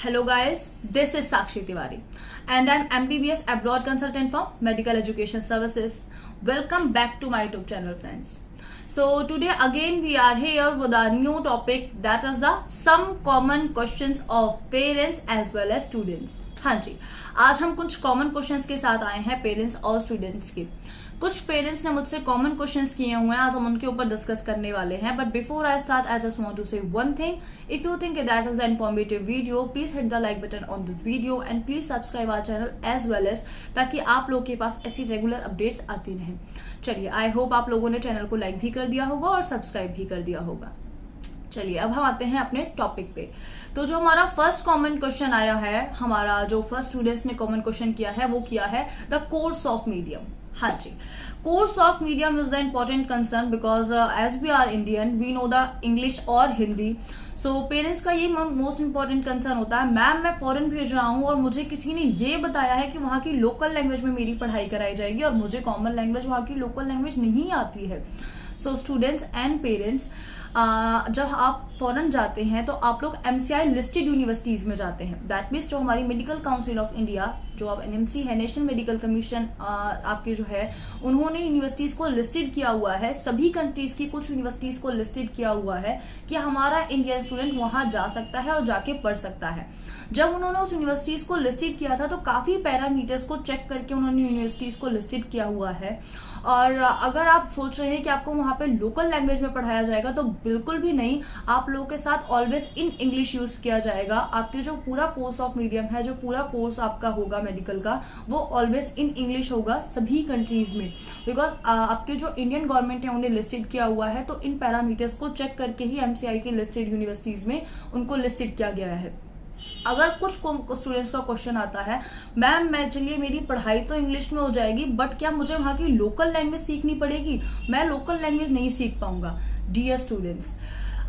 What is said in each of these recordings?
Hello guys, this is Sakshi Tiwari and I'm MBBS abroad consultant from Medical Education Services. Welcome back to my YouTube channel friends. So today again we are here with a new topic, that is the some common questions of parents as well as students. हाँ जी, आज हम कुछ common questions के साथ आए हैं parents और students के। कुछ पेरेंट्स ने मुझसे कॉमन क्वेश्चंस किए हुए हैं, आज हम उनके ऊपर डिस्कस करने वाले हैं। But before I start I just want to say one thing, if you think that is the informative video, please hit the like button on this video and please subscribe our channel as well as, ताकि आप लोग के पास ऐसी regular updates आती रहें। चलिए, I hope आप लोगों ने चैनल को लाइक भी कर दिया होगा और सब्सक्राइब भी कर दिया होगा। चलिए अब हम आते हैं अपने टॉपिक पे। तो जो हमारा फर्स्ट कॉमन क्वेश्चन आया है, हमारा जो फर्स्ट स्टूडेंट्स ने कॉमन क्वेश्चन किया है वो किया है द कोर्स ऑफ मीडियम। हाँ जी, course of medium is the important concern because as we are Indian we know the English और हिंदी। सो पेरेंट्स का ये मोस्ट इंपॉर्टेंट कंसर्न होता है, मैम मैं फॉरेन भेज रहा हूँ और मुझे किसी ने ये बताया है कि वहाँ की लोकल लैंग्वेज में मेरी पढ़ाई कराई जाएगी और मुझे कॉमन लैंग्वेज, वहाँ की लोकल लैंग्वेज नहीं आती है। सो स्टूडेंट्स एंड पेरेंट्स, जब आप फॉरेन जाते हैं तो आप लोग MCI लिस्टेड यूनिवर्सिटीज में जाते हैं। दैट मीन्स जो हमारी मेडिकल काउंसिल ऑफ इंडिया, जो अब NMC है, नेशनल मेडिकल कमीशन आपके जो है, उन्होंने यूनिवर्सिटीज को लिस्टेड किया हुआ है। सभी कंट्रीज की कुछ यूनिवर्सिटीज को लिस्टेड किया हुआ है कि हमारा इंडियन स्टूडेंट वहां जा सकता है और जाके पढ़ सकता है। जब उन्होंने उस यूनिवर्सिटीज को लिस्टेड किया था तो काफी पैरामीटर्स को चेक करके उन्होंने यूनिवर्सिटीज को लिस्टेड किया हुआ है। और अगर आप सोच रहे हैं कि आपको वहां पे लोकल लैंग्वेज में पढ़ाया जाएगा तो बिल्कुल भी नहीं, आप लोगों के साथ ऑलवेज इन इंग्लिश यूज किया जाएगा। आपके जो पूरा कोर्स ऑफ मीडियम है, जो पूरा कोर्स आपका होगा मेडिकल का, वो ऑलवेज इन इंग्लिश होगा सभी कंट्रीज में। बिकॉज आपके जो इंडियन गवर्नमेंट है उन्हें लिस्टेड किया हुआ है, तो इन पैरामीटर्स को चेक करके ही MCI की लिस्टेड यूनिवर्सिटीज में उनको लिस्टेड किया गया है। अगर कुछ स्टूडेंट्स का क्वेश्चन आता है, मैम मैं चलिए मेरी पढ़ाई तो इंग्लिश में हो जाएगी बट क्या मुझे वहां की लोकल लैंग्वेज सीखनी पड़ेगी, मैं लोकल लैंग्वेज नहीं सीख पाऊंगा। डियर स्टूडेंट्स,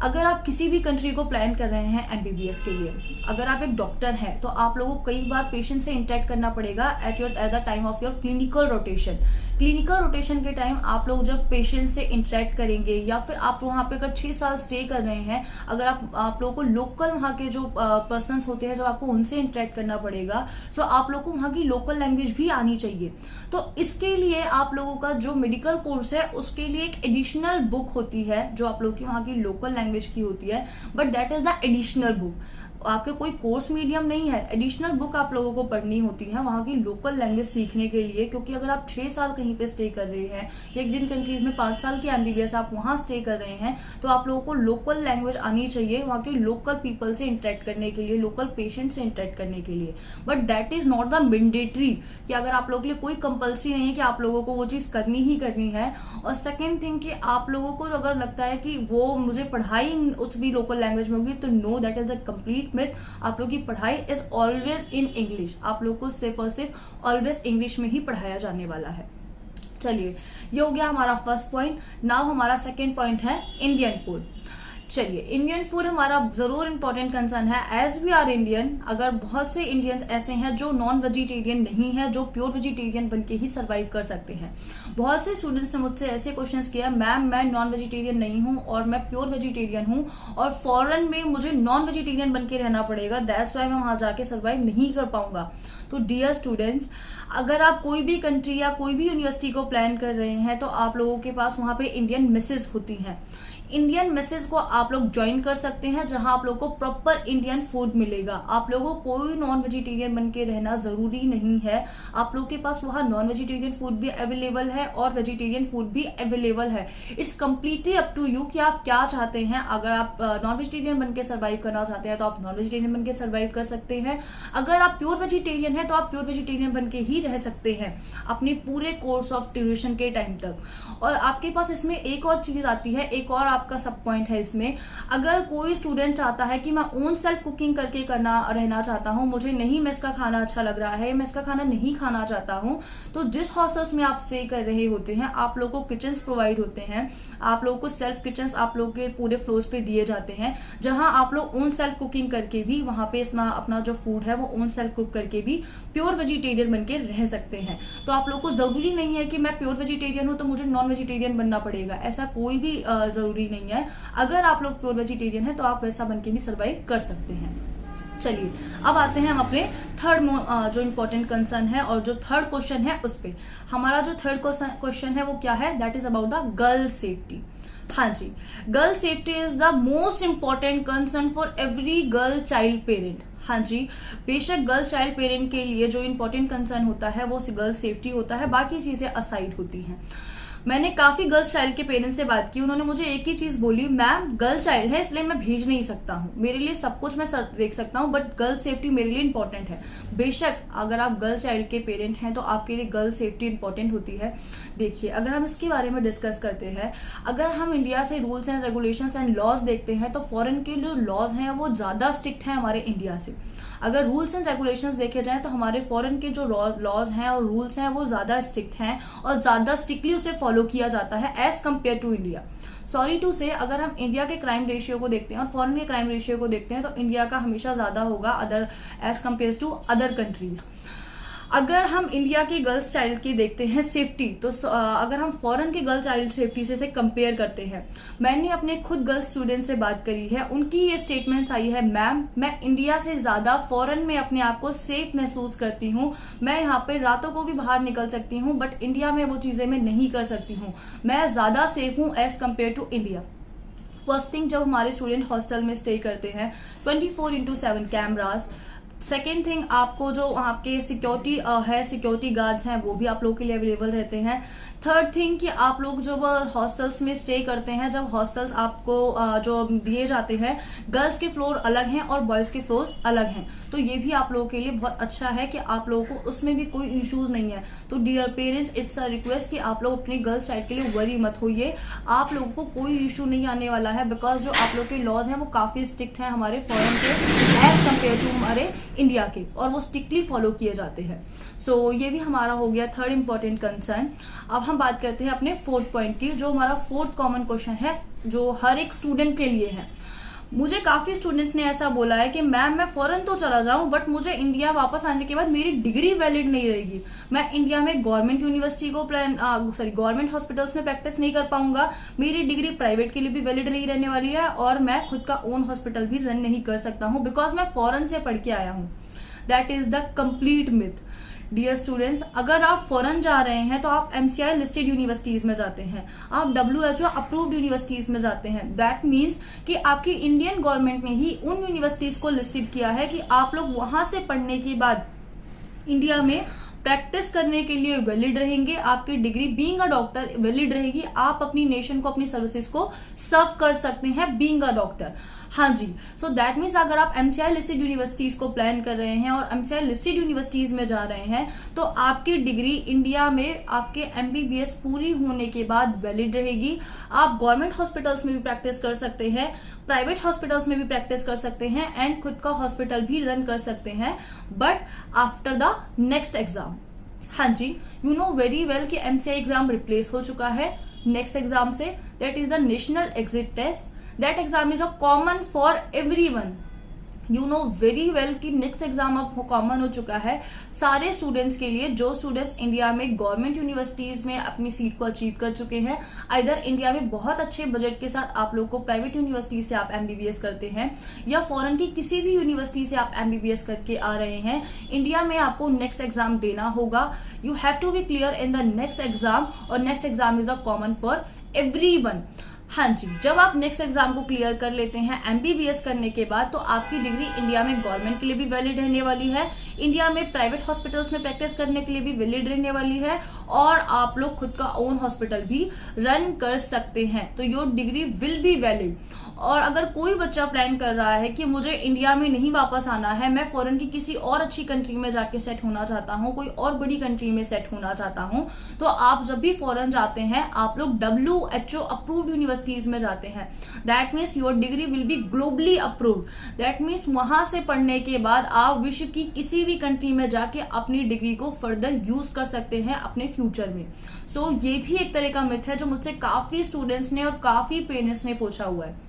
अगर आप किसी भी कंट्री को प्लान कर रहे हैं MBBS के लिए, अगर आप एक डॉक्टर हैं तो आप लोगों को कई बार पेशेंट से इंटरेक्ट करना पड़ेगा at the time of your clinical rotation. Clinical rotation के टाइम आप लोग जब पेशेंट से इंटरेक्ट करेंगे या फिर आप वहां पे अगर 6 साल स्टे कर रहे हैं, अगर आप लोगों को लोकल वहां के जो पर्सन होते हैं जब आपको उनसे इंटरेक्ट करना पड़ेगा, सो आप लोगों को वहां की लोकल लैंग्वेज भी आनी चाहिए। तो इसके लिए आप लोगों का जो मेडिकल कोर्स है उसके लिए एक एडिशनल बुक होती है जो आप लोग की वहां की लोकल लैंग्वेज की होती है, but that is the additional book. आपके कोई कोर्स मीडियम नहीं है, एडिशनल बुक आप लोगों को पढ़नी होती है वहां की लोकल लैंग्वेज सीखने के लिए। क्योंकि अगर आप 6 साल कहीं पे स्टे कर रहे हैं या जिन कंट्रीज में 5 साल की MBBS आप वहां स्टे कर रहे हैं, तो आप लोगों को लोकल लैंग्वेज आनी चाहिए वहां के लोकल पीपल से इंटरेक्ट करने के लिए, लोकल पेशेंट से इंटरेक्ट करने के लिए। But that is not the mandatory कि अगर आप लोगों के लिए कोई कंपल्सरी नहीं है कि आप लोगों को वो चीज करनी ही करनी है। और सेकेंड थिंग कि आप लोगों को अगर लगता है कि वो मुझे पढ़ाई उस भी लोकल लैंग्वेज में होगी, तो no, that is the complete myth. आप लोग की पढ़ाई इज ऑलवेज इन इंग्लिश, आप लोग को सिर्फ और सिर्फ ऑलवेज इंग्लिश में ही पढ़ाया जाने वाला है। चलिए, ये हो गया हमारा फर्स्ट पॉइंट। नाउ हमारा सेकेंड पॉइंट है इंडियन फूड। चलिए, इंडियन फूड हमारा जरूर इंपॉर्टेंट कंसर्न है। एज वी आर इंडियन, अगर बहुत से इंडियंस ऐसे हैं जो नॉन वेजिटेरियन नहीं है, जो प्योर वेजिटेरियन बनके ही सरवाइव कर सकते हैं। बहुत से स्टूडेंट्स ने मुझसे ऐसे क्वेश्चंस किया, मैम मैं नॉन वेजिटेरियन नहीं हूं और मैं प्योर वेजिटेरियन हूं और फॉरेन में मुझे नॉन वेजिटेरियन बनके रहना पड़ेगा, दैट्स व्हाई मैं वहां जाके सरवाइव नहीं कर पाऊंगा। तो डियर स्टूडेंट्स, अगर आप कोई भी कंट्री या कोई भी यूनिवर्सिटी को प्लान कर रहे हैं तो आप लोगों के पास वहां पे इंडियन मेसेज होती हैं। इंडियन मेसेज को आप लोग ज्वाइन कर सकते हैं, जहां आप लोगों को प्रॉपर इंडियन फूड मिलेगा। आप लोगों को कोई नॉन वेजिटेरियन बन के रहना जरूरी नहीं है। आप लोग के पास वहां नॉन वेजिटेरियन फूड भी अवेलेबल है और वेजिटेरियन फूड भी अवेलेबल है। It's completely up to you कि आप क्या चाहते हैं। अगर आप नॉन वेजिटेरियन बन के सर्वाइव करना चाहते हैं तो आप नॉन वेजिटेरियन बन के सर्वाइव कर सकते हैं। अगर आप प्योर वेजिटेरियन है तो आप प्योर वेजिटेरियन बन के ही रह सकते हैं अपने पूरे कोर्स ऑफ ड्यूरेशन के टाइम तक। और आपके पास इसमें एक और चीज आती है, एक और आपका सब पॉइंट है इसमें। अगर कोई स्टूडेंट चाहता है कि मैं ओन सेल्फ कुकिंग करके रहना चाहता हूं, मुझे नहीं मेस का खाना अच्छा लग रहा है, मेस का खाना नहीं खाना चाहता हूं, तो जिस हॉस्टल्स में आप स्टे कर रहे होते हैं आप लोगों को किचन्स प्रोवाइड होते हैं। आप लोगों को सेल्फ किचन्स आप लोगों के पूरे फ्लोर्स पे दिए जाते हैं, जहां आप लोग ओन सेल्फ कुकिंग करके भी वहां पे अपना जो फूड है वो ओन सेल्फ कुक करके भी प्योर वेजिटेरियन बन के रह सकते हैं। तो आप लोग को जरूरी नहीं है कि मैं प्योर वेजिटेरियन हूं तो मुझे नॉन वेजिटेरियन बनना पड़ेगा, ऐसा कोई भी जरूरी नहीं है। अगर आप लोग प्योर वेजिटेरियन है तो आप वैसा बन के भी सर्वाइव कर सकते हैं। चलिए अब आते हैं हम अपने थर्ड जो इम्पोर्टेंट कंसर्न है और जो थर्ड क्वेश्चन है उस पे। हमारा जो थर्ड क्वेश्चन है वो क्या है, that is about the girl safety. हाँ जी, girl safety is the most important concern for every girl child parent. हाँ जी, बेशक गर्ल चाइल्ड पेरेंट के लिए जो इम्पोर्टेंट कंसर्न होता है वो गर्ल सेफ्टी होता है, बाकी चीजें असाइड होती हैं। मैंने काफी गर्ल्स चाइल्ड के पेरेंट्स से बात की, उन्होंने मुझे एक ही चीज बोली, मैम गर्ल चाइल्ड है इसलिए मैं भेज नहीं सकता हूँ, मेरे लिए सब कुछ मैं देख सकता हूँ बट गर्ल सेफ्टी मेरे लिए इंपॉर्टेंट है। बेशक अगर आप गर्ल चाइल्ड के पेरेंट हैं तो आपके लिए गर्ल सेफ्टी इंपॉर्टेंट होती है। देखिए अगर हम इसके बारे में डिस्कस करते हैं, अगर हम इंडिया से rules and regulations and laws देखते हैं तो फॉरेन के जो लॉज हैं वो ज्यादा स्ट्रिक्ट हैं हमारे इंडिया से। अगर रूल्स एंड रेगुलेशंस देखे जाएं तो हमारे फॉरेन के जो लॉज हैं और रूल्स हैं वो ज्यादा स्ट्रिक्ट हैं और ज्यादा स्ट्रिक्टली उसे फॉलो किया जाता है as compare to India. Sorry to say अगर हम इंडिया के क्राइम रेशियो को देखते हैं और फॉरेन के क्राइम रेशियो को देखते हैं तो इंडिया का हमेशा ज्यादा होगा other as compare to other countries. अगर हम इंडिया की गर्ल्स चाइल्ड की देखते हैं सेफ्टी, तो अगर हम फॉरेन के गर्ल चाइल्ड सेफ्टी से कंपेयर करते हैं, मैंने अपने खुद गर्ल्स स्टूडेंट से बात करी है, उनकी ये स्टेटमेंट्स आई है, मैम मैं इंडिया से ज्यादा फॉरेन में अपने आप को सेफ महसूस करती हूँ, मैं यहाँ पे रातों को भी बाहर निकल सकती हूँ बट इंडिया में वो चीजें मैं नहीं कर सकती हूँ, मैं ज्यादा सेफ हूँ as compare to India. First thing, जब हमारे स्टूडेंट हॉस्टल में स्टे करते हैं 24/7 कैमरास। सेकेंड थिंग, आपको जो आपके सिक्योरिटी है, सिक्योरिटी गार्ड्स हैं वो भी आप लोगों के लिए अवेलेबल रहते हैं। थर्ड थिंग कि आप लोग जब हॉस्टल्स में स्टे करते हैं, जब हॉस्टल्स आपको जो दिए जाते हैं, गर्ल्स के फ्लोर अलग हैं और बॉयज के फ्लोर्स अलग हैं, तो ये भी आप लोगों के लिए बहुत अच्छा है कि आप लोगों को उसमें भी कोई इश्यूज नहीं है। तो dear parents, it's a request कि आप लोग अपनी गर्ल्स साइड के लिए वरी मत होइए, आप लोगों को कोई इशू नहीं आने वाला है बिकॉज जो आप लोग के लॉज हैं वो काफी स्ट्रिक्ट हैं हमारे फॉरेन के एज कम्पेयर टू हमारे इंडिया के, और वो स्ट्रिक्टली फॉलो किए जाते हैं। सो ये भी हमारा हो गया थर्ड इंपॉर्टेंट कंसर्न। अब हम बात करते हैं अपने फोर्थ पॉइंट की, जो हमारा फोर्थ कॉमन क्वेश्चन है जो हर एक स्टूडेंट के लिए है। मुझे काफी स्टूडेंट्स ने ऐसा बोला है कि मैम मैं फॉरेन तो चला जाऊं बट मुझे इंडिया वापस आने के बाद मेरी डिग्री वैलिड नहीं रहेगी, मैं इंडिया में गवर्नमेंट यूनिवर्सिटी को गवर्नमेंट हॉस्पिटल्स में प्रैक्टिस नहीं कर पाऊंगा, मेरी डिग्री प्राइवेट के लिए भी वैलिड नहीं रहने वाली है और मैं खुद का ओन हॉस्पिटल भी रन नहीं कर सकता हूं बिकॉज मैं फॉरेन से पढ़ के आया हूं। That is the complete myth. Dear students, अगर आप फॉरेन जा रहे हैं तो आप MCI लिस्टेड यूनिवर्सिटीज में जाते हैं, आप WHO अप्रूव्ड यूनिवर्सिटीज में जाते हैं। दैट मीन्स कि आपकी इंडियन गवर्नमेंट ने ही उन यूनिवर्सिटीज को लिस्टेड किया है कि आप लोग वहां से पढ़ने के बाद इंडिया में प्रैक्टिस करने के लिए वैलिड रहेंगे, आपकी degree being a doctor valid रहेगी, आप अपनी नेशन को अपनी सर्विसेज को सर्व कर सकते हैं बीइंग अ डॉक्टर। हाँ जी, सो दैट मीन्स अगर आप MCI लिस्टेड यूनिवर्सिटीज को प्लान कर रहे हैं और MCI लिस्टेड यूनिवर्सिटीज में जा रहे हैं तो आपकी डिग्री इंडिया में आपके MBBS पूरी होने के बाद वैलिड रहेगी। आप गवर्नमेंट हॉस्पिटल्स में भी प्रैक्टिस कर सकते हैं, प्राइवेट हॉस्पिटल्स में भी प्रैक्टिस कर सकते हैं एंड खुद का हॉस्पिटल भी रन कर सकते हैं, but after the next exam. हाँ जी, यू नो वेरी वेल कि MCI एग्जाम रिप्लेस हो चुका है नेक्स्ट एग्जाम से, that is the national exit test. That exam is a common for everyone. You know very well कि next exam अब common हो चुका है सारे स्टूडेंट्स के लिए, जो स्टूडेंट्स इंडिया में गवर्नमेंट यूनिवर्सिटीज में अपनी सीट को अचीव कर चुके हैं, आइदर इंडिया में बहुत अच्छे बजट के साथ आप लोग को प्राइवेट यूनिवर्सिटी से आप MBBS करते हैं या फॉरेन की किसी भी यूनिवर्सिटी से आप MBBS करके आ रहे हैं, इंडिया में आपको नेक्स्ट एग्जाम देना होगा। You have to be clear in the next exam और next exam is the common for everyone. हाँ जी, जब आप नेक्स्ट एग्जाम को क्लियर कर लेते हैं MBBS करने के बाद तो आपकी डिग्री इंडिया में गवर्नमेंट के लिए भी वैलिड रहने वाली है, इंडिया में प्राइवेट हॉस्पिटल्स में प्रैक्टिस करने के लिए भी वैलिड रहने वाली है और आप लोग खुद का ओन हॉस्पिटल भी रन कर सकते हैं। तो your degree will be valid. और अगर कोई बच्चा प्लान कर रहा है कि मुझे इंडिया में नहीं वापस आना है, मैं फॉरेन की किसी और अच्छी कंट्री में जाके सेट होना चाहता हूँ, कोई और बड़ी कंट्री में सेट होना चाहता हूँ, तो आप जब भी फॉरेन जाते हैं आप लोग WHO अप्रूव्ड यूनिवर्सिटीज में जाते हैं। That means your degree will be globally approved. That means वहां से पढ़ने के बाद आप विश्व की किसी भी कंट्री में जाके अपनी डिग्री को फर्दर यूज कर सकते हैं अपने फ्यूचर में। सो ये भी एक तरह का मिथ है जो मुझसे काफी स्टूडेंट्स ने और काफी पेरेंट्स ने पूछा हुआ है।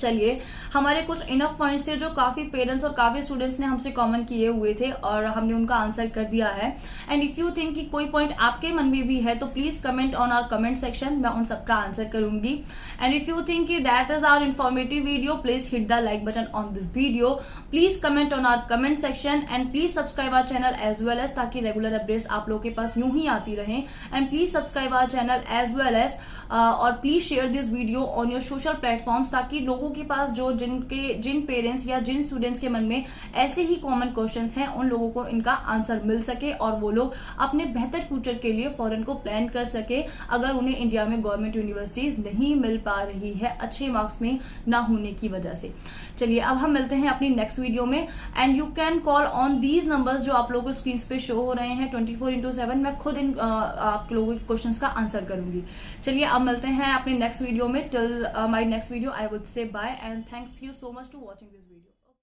चलिए, हमारे कुछ इनफ पॉइंट्स थे जो काफी पेरेंट्स और काफी स्टूडेंट्स ने हमसे कमेंट किए हुए थे और हमने उनका आंसर कर दिया है। एंड इफ यू थिंक कि कोई पॉइंट आपके मन में भी है तो please comment on our comment section, मैं उन सबका आंसर करूंगी। एंड इफ यू थिंक कि that is our informative video, please hit the like button on this video, please comment on our comment section and please subscribe our channel as well as, ताकि regular updates आप लोगों के पास यूं ही आती रहे। And please subscribe our channel as well as और please share this video on your social platforms, ताकि लोगों के पास जो जिन पेरेंट्स या जिन स्टूडेंट्स के मन में ऐसे ही कॉमन क्वेश्चंस हैं, उन लोगों को इनका आंसर मिल सके और वो लोग अपने बेहतर फ्यूचर के लिए फॉरेन को प्लान कर सके, अगर उन्हें इंडिया में गवर्नमेंट यूनिवर्सिटीज नहीं मिल पा रही है अच्छे मार्क्स में ना होने की वजह से। चलिए, अब हम मिलते हैं अपनी नेक्स्ट वीडियो में। And you can call on these numbers जो आप लोगों को स्क्रीन पे शो हो रहे हैं 24/7। मैं खुद इन आप लोगों के क्वेश्चंस का आंसर करूंगी। चलिए, अब मिलते हैं अपने नेक्स्ट वीडियो में। Till my next video I would say bye and thanks you so much to watching this video.